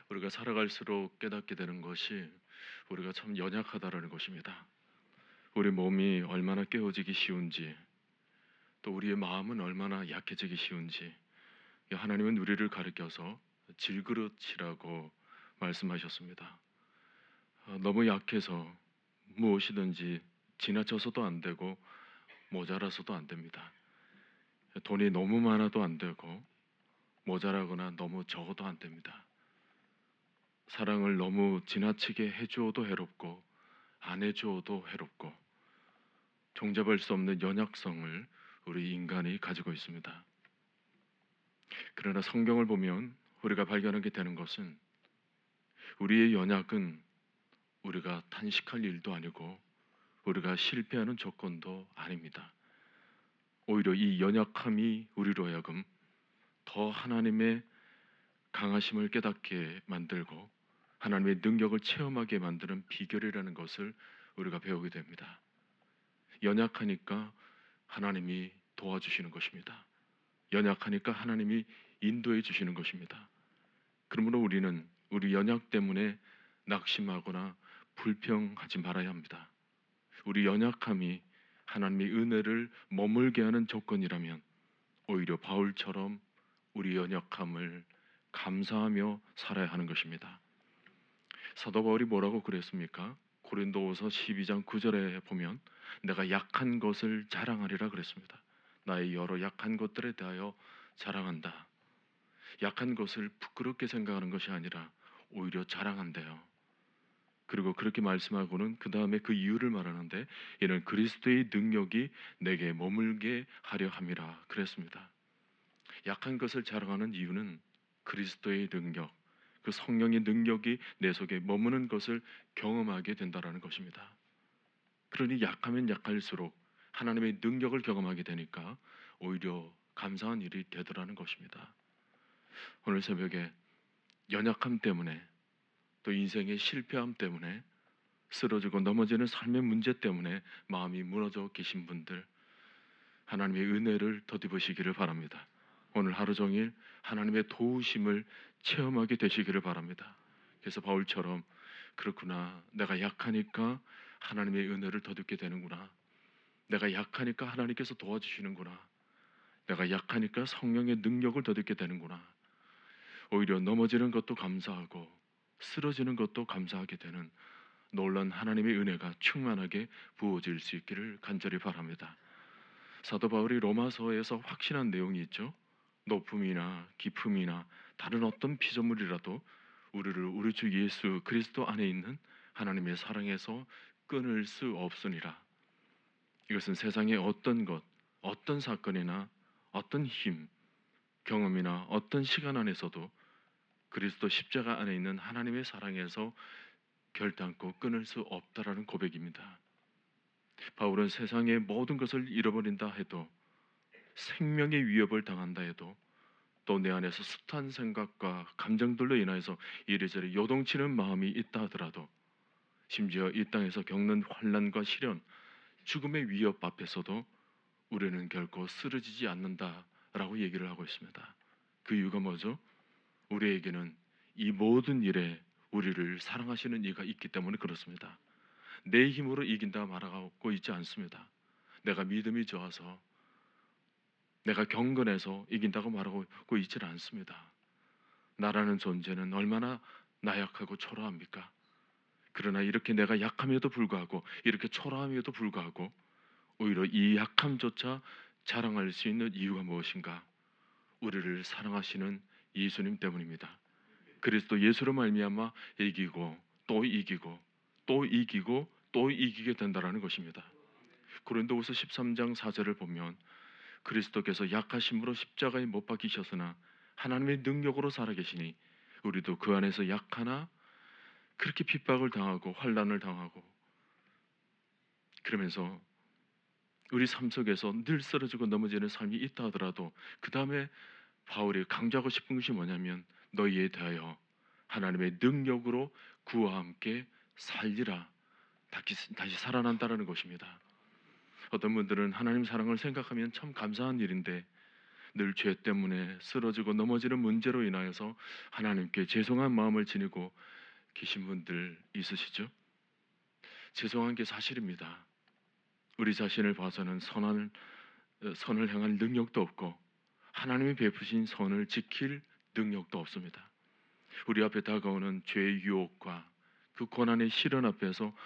우리가 살아갈수록 깨닫게 되는 것이 우리가 참 연약하다라는 것입니다. 우리 몸이 얼마나 깨어지기 쉬운지, 또 우리의 마음은 얼마나 약해지기 쉬운지, 하나님은 우리를 가리켜서 질그릇이라고 말씀하셨습니다. 너무 약해서 무엇이든지 지나쳐서도 안 되고 모자라서도 안 됩니다. 돈이 너무 많아도 안 되고 모자라거나 너무 적어도 안 됩니다. 사랑을 너무 지나치게 해주어도 해롭고 안 해주어도 해롭고 종잡을 수 없는 연약성을 우리 인간이 가지고 있습니다. 그러나 성경을 보면 우리가 발견하게 되는 것은 우리의 연약은 우리가 탄식할 일도 아니고 우리가 실패하는 조건도 아닙니다. 오히려 이 연약함이 우리로 하여금 더 하나님의 강하심을 깨닫게 만들고 하나님의 능력을 체험하게 만드는 비결이라는 것을 우리가 배우게 됩니다. 연약하니까 하나님이 도와주시는 것입니다. 연약하니까 하나님이 인도해 주시는 것입니다. 그러므로 우리는 우리 연약 때문에 낙심하거나 불평하지 말아야 합니다. 우리 연약함이 하나님의 은혜를 머물게 하는 조건이라면 오히려 바울처럼 우리 연약함을 감사하며 살아야 하는 것입니다. 사도 바울이 뭐라고 그랬습니까? 고린도후서 12장 9절에 보면 내가 약한 것을 자랑하리라 그랬습니다. 나의 여러 약한 것들에 대하여 자랑한다. 약한 것을 부끄럽게 생각하는 것이 아니라 오히려 자랑한대요. 그리고 그렇게 말씀하고는 그 다음에 그 이유를 말하는데 이는 그리스도의 능력이 내게 머물게 하려 함이라 그랬습니다. 약한 것을 자랑하는 이유는 그리스도의 능력, 그 성령의 능력이 내 속에 머무는 것을 경험하게 된다라는 것입니다. 그러니 약하면 약할수록 하나님의 능력을 경험하게 되니까 오히려 감사한 일이 되더라는 것입니다. 오늘 새벽에 연약함 때문에 또 인생의 실패함 때문에 쓰러지고 넘어지는 삶의 문제 때문에 마음이 무너져 계신 분들 하나님의 은혜를 덧입으시기를 바랍니다. 오늘 하루 종일 하나님의 도우심을 체험하게 되시기를 바랍니다. 그래서 바울처럼 그렇구나, 내가 약하니까 하나님의 은혜를 덧입게 되는구나, 내가 약하니까 하나님께서 도와주시는구나, 내가 약하니까 성령의 능력을 덧입게 되는구나, 오히려 넘어지는 것도 감사하고 쓰러지는 것도 감사하게 되는 놀란 하나님의 은혜가 충만하게 부어질 수 있기를 간절히 바랍니다. 사도 바울이 로마서에서 확신한 내용이 있죠. 높음이나 깊음이나 다른 어떤 피조물이라도 우리를 우리 주 예수 그리스도 안에 있는 하나님의 사랑에서 끊을 수 없으니라. 이것은 세상의 어떤 것, 어떤 사건이나 어떤 힘, 경험이나 어떤 시간 안에서도 그리스도 십자가 안에 있는 하나님의 사랑에서 결단코 끊을 수 없다라는 고백입니다. 바울은 세상의 모든 것을 잃어버린다 해도, 생명의 위협을 당한다 해도, 또 내 안에서 숱한 생각과 감정들로 인하여서 이리저리 요동치는 마음이 있다 하더라도, 심지어 이 땅에서 겪는 환난과 시련, 죽음의 위협 앞에서도 우리는 결코 쓰러지지 않는다라고 얘기를 하고 있습니다. 그 이유가 뭐죠? 우리에게는 이 모든 일에 우리를 사랑하시는 이가 있기 때문에 그렇습니다. 내 힘으로 이긴다 말하고 있지 않습니다. 내가 믿음이 좋아서, 내가 경건해서 이긴다고 말하고 있지는 않습니다. 나라는 존재는 얼마나 나약하고 초라합니까? 그러나 이렇게 내가 약함에도 불구하고, 이렇게 초라함에도 불구하고 오히려 이 약함조차 자랑할 수 있는 이유가 무엇인가? 우리를 사랑하시는 예수님 때문입니다. 그리스도 예수로 말미암아 이기고 또 이기고 또 이기고 또 이기게 된다라는 것입니다. 고린도후서 13장 4절을 보면 그리스도께서 약하심으로 십자가에 못 박히셨으나 하나님의 능력으로 살아계시니 우리도 그 안에서 약하나 그렇게 핍박을 당하고 환난을 당하고 그러면서 우리 삶 속에서 늘 쓰러지고 넘어지는 삶이 있다 하더라도 그 다음에 바울이 강조하고 싶은 것이 뭐냐면 너희에 대하여 하나님의 능력으로 그와 함께 살리라, 다시 살아난다라는 것입니다. 어떤 분들은 하나님 사랑을 생각하면 참 감사한 일인데 늘 죄 때문에 쓰러지고 넘어지는 문제로 인하여서 하나님께 죄송한 마음을 지니고 계신 분들 있으시죠? 죄송한 게 사실입니다. 우리 자신을 봐서는 선을 행할 능력도 없고 하나님이 베푸신 선을 지킬 능력도 없습니다. 우리 앞에 다가오는 죄의 유혹과 그 고난의 시련 앞에서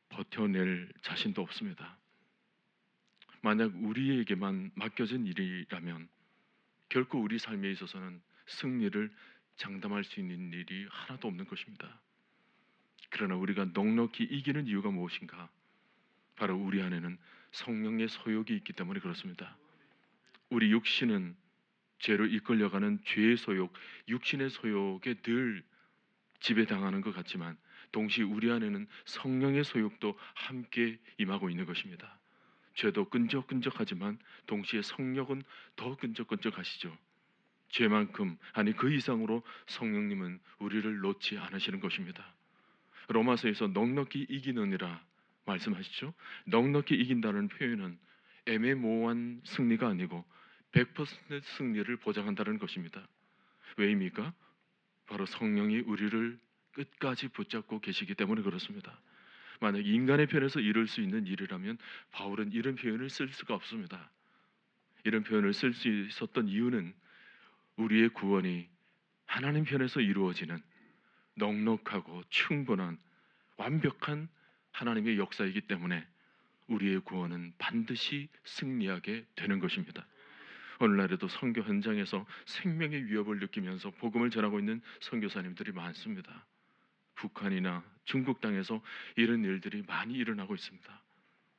버텨낼 자신도 없습니다. 만약 우리에게만 맡겨진 일이라면 결코 우리 삶에 있어서는 승리를 장담할 수 있는 일이 하나도 없는 것입니다. 그러나 우리가 넉넉히 이기는 이유가 무엇인가? 바로 우리 안에는 성령의 소욕이 있기 때문에 그렇습니다. 우리 육신은 죄로 이끌려가는 죄의 소욕, 육신의 소욕에 늘 지배당하는 것 같지만 동시에 우리 안에는 성령의 소욕도 함께 임하고 있는 것입니다. 죄도 끈적끈적하지만 동시에 성령은 더 끈적끈적하시죠. 죄만큼 아니 그 이상으로 성령님은 우리를 놓지 않으시는 것입니다. 로마서에서 넉넉히 이기느니라 말씀하시죠. 넉넉히 이긴다는 표현은 애매모호한 승리가 아니고 100% 승리를 보장한다는 것입니다. 왜입니까? 바로 성령이 우리를 끝까지 붙잡고 계시기 때문에 그렇습니다. 만약 인간의 편에서 이룰 수 있는 일이라면 바울은 이런 표현을 쓸 수가 없습니다. 이런 표현을 쓸 수 있었던 이유는 우리의 구원이 하나님 편에서 이루어지는 넉넉하고 충분한 완벽한 하나님의 역사이기 때문에 우리의 구원은 반드시 승리하게 되는 것입니다. 오늘날에도 선교 현장에서 생명의 위협을 느끼면서 복음을 전하고 있는 선교사님들이 많습니다. 북한이나 중국 땅에서 이런 일들이 많이 일어나고 있습니다.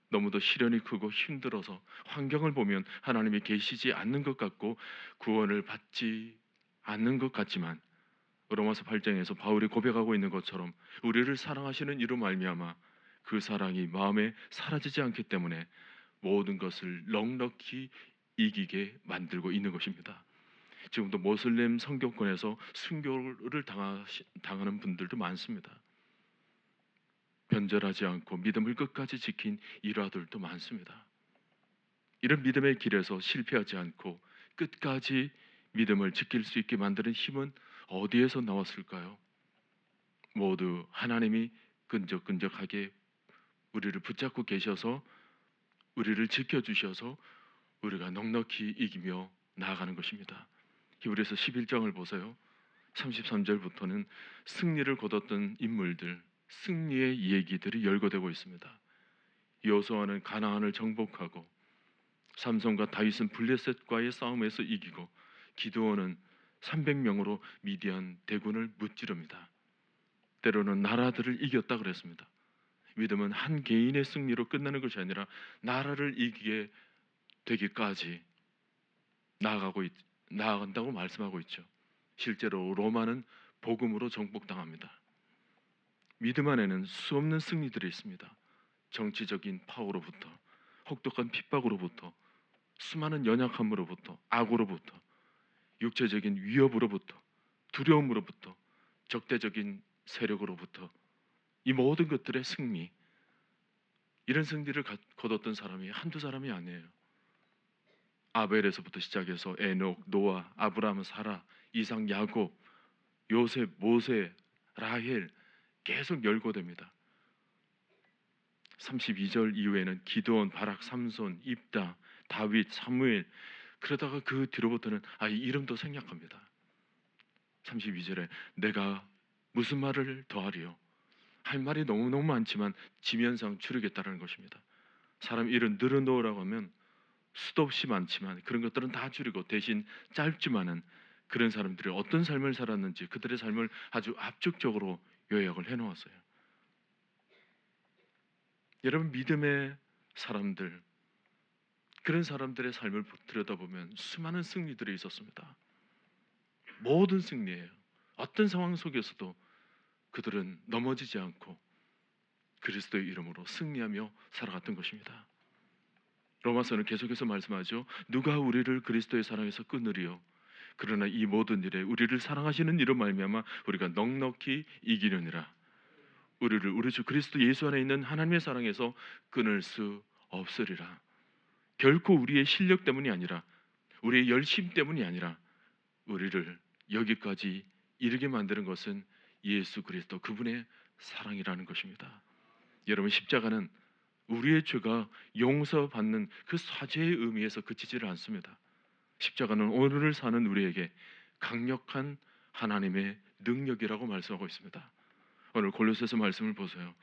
너무도 시련이 크고 힘들어서 환경을 보면 하나님이 계시지 않는 것 같고 구원을 받지 않는 것 같지만 로마서 8장에서 바울이 고백하고 있는 것처럼 우리를 사랑하시는 이로 말미암아 그 사랑이 마음에 사라지지 않기 때문에 모든 것을 넉넉히 이기게 만들고 있는 것입니다. 지금도 모슬렘 선교권에서 순교를 당하는 분들도 많습니다. 변절하지 않고 믿음을 끝까지 지킨 일화들도 많습니다. 이런 믿음의 길에서 실패하지 않고 끝까지 믿음을 지킬 수 있게 만드는 힘은 어디에서 나왔을까요? 모두 하나님이 끈적끈적하게 우리를 붙잡고 계셔서 우리를 지켜주셔서 우리가 넉넉히 이기며 나아가는 것입니다. 히브리서 11장을 보세요. 33절부터는 승리를 거뒀던 인물들, 승리의 얘기들이 열거되고 있습니다. 여호수아는 가나안을 정복하고 삼손과 다윗은 블레셋과의 싸움에서 이기고 기드온은 300명으로 미디안 대군을 무찌릅니다. 때로는 나라들을 이겼다 그랬습니다. 믿음은 한 개인의 승리로 끝나는 것이 아니라 나라를 이기게 되기까지 나아간다고 말씀하고 있죠. 실제로 로마는 복음으로 정복당합니다. 믿음 안에는 수없는 승리들이 있습니다. 정치적인 파워로부터 혹독한 핍박으로부터 수많은 연약함으로부터 악으로부터 육체적인 위협으로부터 두려움으로부터 적대적인 세력으로부터 이 모든 것들의 승리, 이런 승리를 거뒀던 사람이 한두 사람이 아니에요. 아벨에서부터 시작해서 에녹, 노아, 아브라함, 사라, 이삭, 야곱, 요셉, 모세, 라헬 계속 열거됩니다. 32절 이후에는 기드온, 바락, 삼손, 입다, 다윗, 사무엘, 그러다가 그 뒤로부터는 이 이름도 생략합니다. 32절에 내가 무슨 말을 더하리요? 할 말이 너무너무 많지만 지면상 줄이겠다는 것입니다. 사람 일은 늘어놓으라고 하면 수도 없이 많지만 그런 것들은 다 줄이고 대신 짧지만은 그런 사람들이 어떤 삶을 살았는지 그들의 삶을 아주 압축적으로 요약을 해놓았어요. 여러분, 믿음의 사람들, 그런 사람들의 삶을 들여다보면 수많은 승리들이 있었습니다. 모든 승리예요. 어떤 상황 속에서도 그들은 넘어지지 않고 그리스도의 이름으로 승리하며 살아갔던 것입니다. 로마서는 계속해서 말씀하죠. 누가 우리를 그리스도의 사랑에서 끊으리요? 그러나 이 모든 일에 우리를 사랑하시는 이로 말미암아 우리가 넉넉히 이기느니라. 우리를 우리 주 그리스도 예수 안에 있는 하나님의 사랑에서 끊을 수 없으리라. 결코 우리의 실력 때문이 아니라 우리의 열심 때문이 아니라 우리를 여기까지 이르게 만드는 것은 예수 그리스도 그분의 사랑이라는 것입니다. 여러분, 십자가는 우리의 죄가 용서받는 그 사죄의 의미에서 그치지를 않습니다. 십자가는 오늘을 사는 우리에게 강력한 하나님의 능력이라고 말씀하고 있습니다. 오늘 골로새서 말씀을 보세요.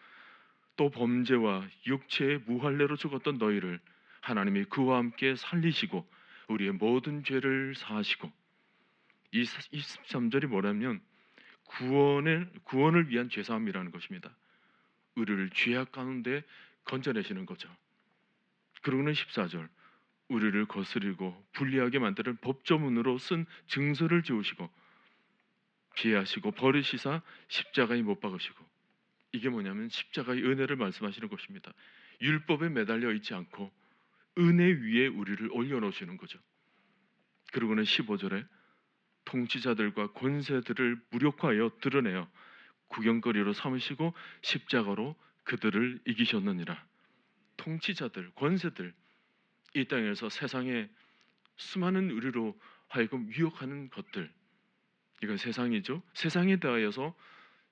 또 범죄와 육체의 무할례로 죽었던 너희를 하나님이 그와 함께 살리시고 우리의 모든 죄를 사하시고, 이 23절이 뭐냐면 구원을 위한 죄사함이라는 것입니다. 우리를 죄악 가운데 건져내시는 거죠. 그러고는 14절, 우리를 거스리고 불리하게 만드는 법조문으로 쓴 증서를 지우시고 피하시고 버리시사 십자가에 못 박으시고. 이게 뭐냐면 십자가의 은혜를 말씀하시는 것입니다. 율법에 매달려 있지 않고 은혜 위에 우리를 올려놓으시는 거죠. 그리고는 15절에 통치자들과 권세들을 무력화하여 드러내어 구경거리로 삼으시고 십자가로 그들을 이기셨느니라. 통치자들, 권세들, 이 땅에서 세상에 수많은 우리로 하여금 유혹하는 것들, 이건 세상이죠. 세상에 대하여서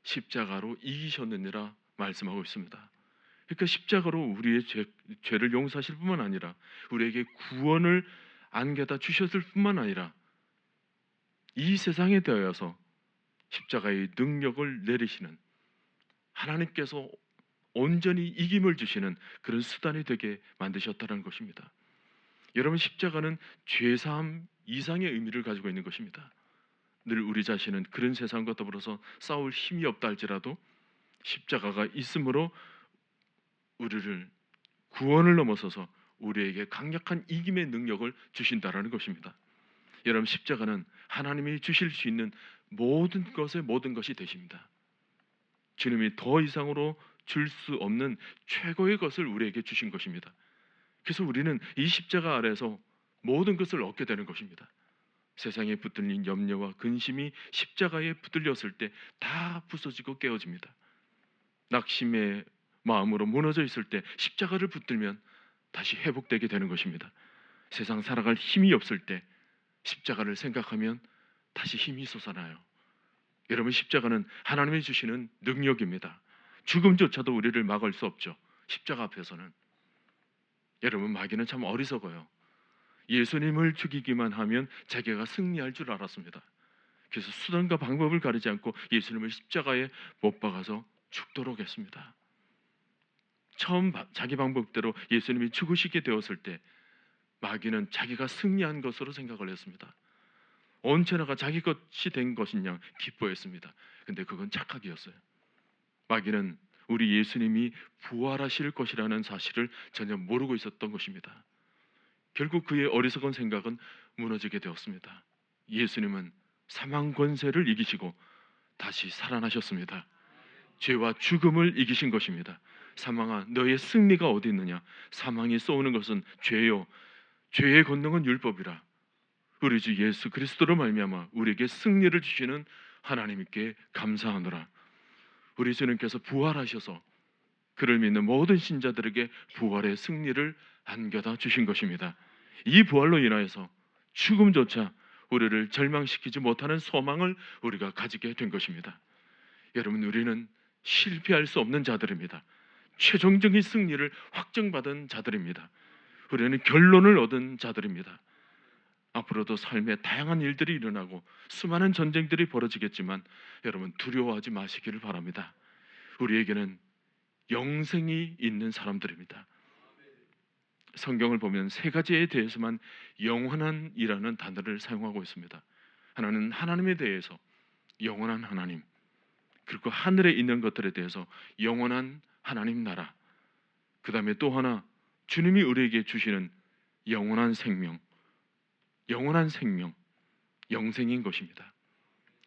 십자가로 이기셨느니라 말씀하고 있습니다. 그러니까 십자가로 우리의 죄를 용서하실 뿐만 아니라 우리에게 구원을 안겨다 주셨을 뿐만 아니라 이 세상에 대하여서 십자가의 능력을 내리시는, 하나님께서 온전히 이김을 주시는 그런 수단이 되게 만드셨다는 것입니다. 여러분, 십자가는 죄사함 이상의 의미를 가지고 있는 것입니다. 늘 우리 자신은 그런 세상과 더불어서 싸울 힘이 없다 할지라도 십자가가 있으므로 우리를 구원을 넘어서서 우리에게 강력한 이김의 능력을 주신다라는 것입니다. 여러분, 십자가는 하나님이 주실 수 있는 모든 것의 모든 것이 되십니다. 주님이 더 이상으로 줄 수 없는 최고의 것을 우리에게 주신 것입니다. 그래서 우리는 이 십자가 아래에서 모든 것을 얻게 되는 것입니다. 세상에 붙들린 염려와 근심이 십자가에 붙들렸을 때 다 부서지고 깨어집니다. 낙심의 마음으로 무너져 있을 때 십자가를 붙들면 다시 회복되게 되는 것입니다. 세상 살아갈 힘이 없을 때 십자가를 생각하면 다시 힘이 솟아나요. 여러분, 십자가는 하나님이 주시는 능력입니다. 죽음조차도 우리를 막을 수 없죠. 십자가 앞에서는. 여러분, 마귀는 참 어리석어요. 예수님을 죽이기만 하면 자기가 승리할 줄 알았습니다. 그래서 수단과 방법을 가리지 않고 예수님을 십자가에 못 박아서 죽도록 했습니다. 처음 자기 방법대로 예수님이 죽으시게 되었을 때 마귀는 자기가 승리한 것으로 생각을 했습니다. 언제나가 자기 것이 된 것이냐 기뻐했습니다. 근데 그건 착각이었어요. 마귀는 우리 예수님이 부활하실 것이라는 사실을 전혀 모르고 있었던 것입니다. 결국 그의 어리석은 생각은 무너지게 되었습니다. 예수님은 사망 권세를 이기시고 다시 살아나셨습니다. 죄와 죽음을 이기신 것입니다. 사망아, 너의 승리가 어디 있느냐? 사망이 쏘는 것은 죄요, 죄의 권능은 율법이라. 우리 주 예수 그리스도로 말미암아 우리에게 승리를 주시는 하나님께 감사하노라. 우리 주님께서 부활하셔서 그를 믿는 모든 신자들에게 부활의 승리를 안겨다 주신 것입니다. 이 부활로 인하여서 죽음조차 우리를 절망시키지 못하는 소망을 우리가 가지게 된 것입니다. 여러분, 우리는 실패할 수 없는 자들입니다. 최종적인 승리를 확정받은 자들입니다. 우리는 결론을 얻은 자들입니다. 앞으로도 삶에 다양한 일들이 일어나고 수많은 전쟁들이 벌어지겠지만 여러분, 두려워하지 마시기를 바랍니다. 우리에게는 영생이 있는 사람들입니다. 성경을 보면 세 가지에 대해서만 영원한이라는 단어를 사용하고 있습니다. 하나는 하나님에 대해서 영원한 하나님, 그리고 하늘에 있는 것들에 대해서 영원한 하나님 나라, 그 다음에 또 하나 주님이 우리에게 주시는 영원한 생명, 영생인 것입니다.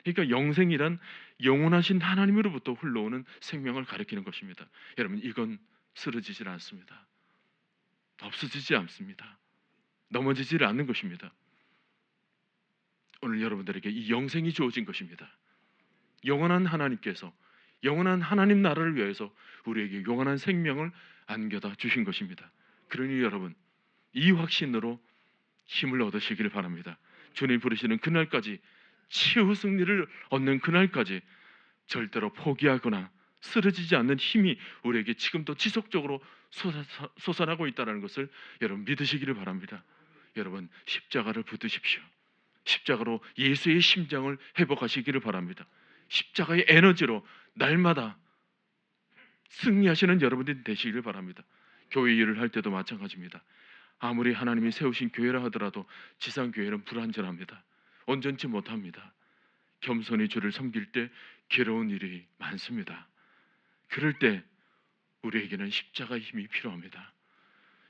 그러니까 영생이란 영원하신 하나님으로부터 흘러오는 생명을 가리키는 것입니다. 여러분, 이건 쓰러지질 않습니다. 없어지지 않습니다. 넘어지질 않는 것입니다. 오늘 여러분들에게 이 영생이 주어진 것입니다. 영원한 하나님께서 영원한 하나님 나라를 위해서 우리에게 영원한 생명을 안겨다 주신 것입니다. 그러니 여러분, 이 확신으로 힘을 얻으시기를 바랍니다. 주님 부르시는 그날까지, 최후 승리를 얻는 그날까지 절대로 포기하거나 쓰러지지 않는 힘이 우리에게 지금도 지속적으로 솟아나고 있다는 것을 여러분 믿으시기를 바랍니다. 여러분 십자가를 붙드십시오. 십자가로 예수의 심장을 회복하시기를 바랍니다. 십자가의 에너지로 날마다 승리하시는 여러분들이 되시기를 바랍니다. 교회 일을 할 때도 마찬가지입니다. 아무리 하나님이 세우신 교회라 하더라도 지상교회는 불완전합니다. 온전치 못합니다. 겸손히 주를 섬길 때 괴로운 일이 많습니다. 그럴 때 우리에게는 십자가의 힘이 필요합니다.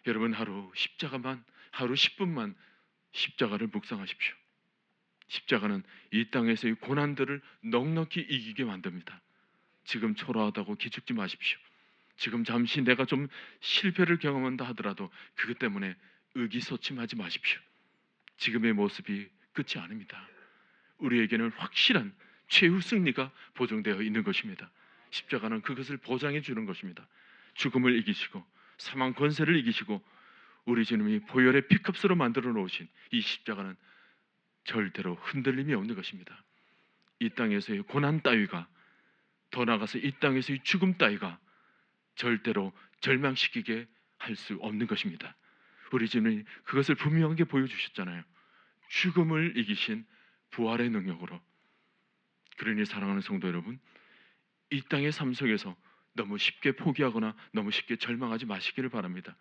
여러분 하루 10분만 십자가를 묵상하십시오. 십자가는 이 땅에서의 고난들을 넉넉히 이기게 만듭니다. 지금 초라하다고 기죽지 마십시오. 지금 잠시 내가 좀 실패를 경험한다 하더라도 그것 때문에 의기소침하지 마십시오. 지금의 모습이 끝이 아닙니다. 우리에게는 확실한 최후 승리가 보장되어 있는 것입니다. 십자가는 그것을 보장해 주는 것입니다. 죽음을 이기시고 사망 권세를 이기시고 우리 주님이 보혈의 피값으로 만들어 놓으신 이 십자가는 절대로 흔들림이 없는 것입니다. 이 땅에서의 고난 따위가, 더 나아가서 이 땅에서의 죽음 따위가 절대로 절망시키게 할 수 없는 것입니다. 우리 주님이 그것을 분명하게 보여주셨잖아요. 죽음을 이기신 부활의 능력으로. 그러니 사랑하는 성도 여러분, 이 땅의 삶 속에서 너무 쉽게 포기하거나 너무 쉽게 절망하지 마시기를 바랍니다.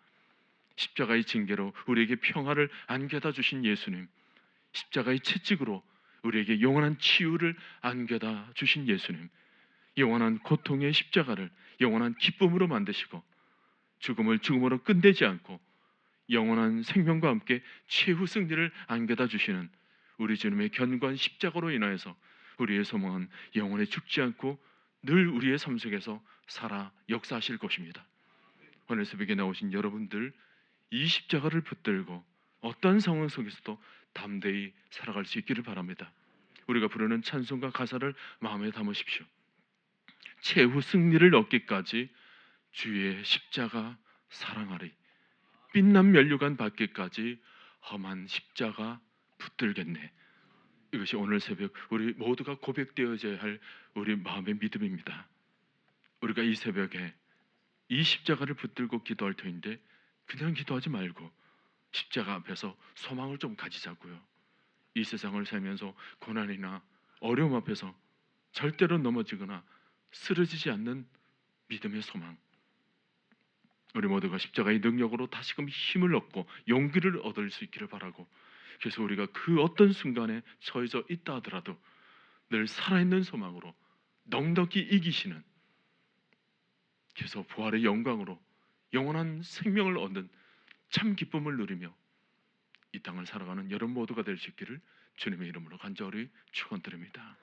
십자가의 징계로 우리에게 평화를 안겨다 주신 예수님, 십자가의 채찍으로 우리에게 영원한 치유를 안겨다 주신 예수님, 영원한 고통의 십자가를 영원한 기쁨으로 만드시고 죽음을 죽음으로 끝내지 않고 영원한 생명과 함께 최후 승리를 안겨다 주시는 우리 주님의 견고한 십자가로 인하여서 우리의 소망은 영원히 죽지 않고 늘 우리의 삶 속에서 살아 역사하실 것입니다. 오늘 새벽에 나오신 여러분들, 이 십자가를 붙들고 어떤 상황 속에서도 담대히 살아갈 수 있기를 바랍니다. 우리가 부르는 찬송과 가사를 마음에 담으십시오. 최후 승리를 얻기까지 주의 십자가 사랑하리. 빛난 면류관 받기까지 험한 십자가 붙들겠네. 이것이 오늘 새벽 우리 모두가 고백되어져야 할 우리 마음의 믿음입니다. 우리가 이 새벽에 이 십자가를 붙들고 기도할 터인데 그냥 기도하지 말고 십자가 앞에서 소망을 좀 가지자고요. 이 세상을 살면서 고난이나 어려움 앞에서 절대로 넘어지거나 쓰러지지 않는 믿음의 소망, 우리 모두가 십자가의 능력으로 다시금 힘을 얻고 용기를 얻을 수 있기를 바라고, 그래서 우리가 그 어떤 순간에 처해져 있다 하더라도 늘 살아있는 소망으로 넉넉히 이기시는, 그래서 부활의 영광으로 영원한 생명을 얻는 참 기쁨을 누리며 이 땅을 살아가는 여러분 모두가 될 수 있기를 주님의 이름으로 간절히 축원드립니다.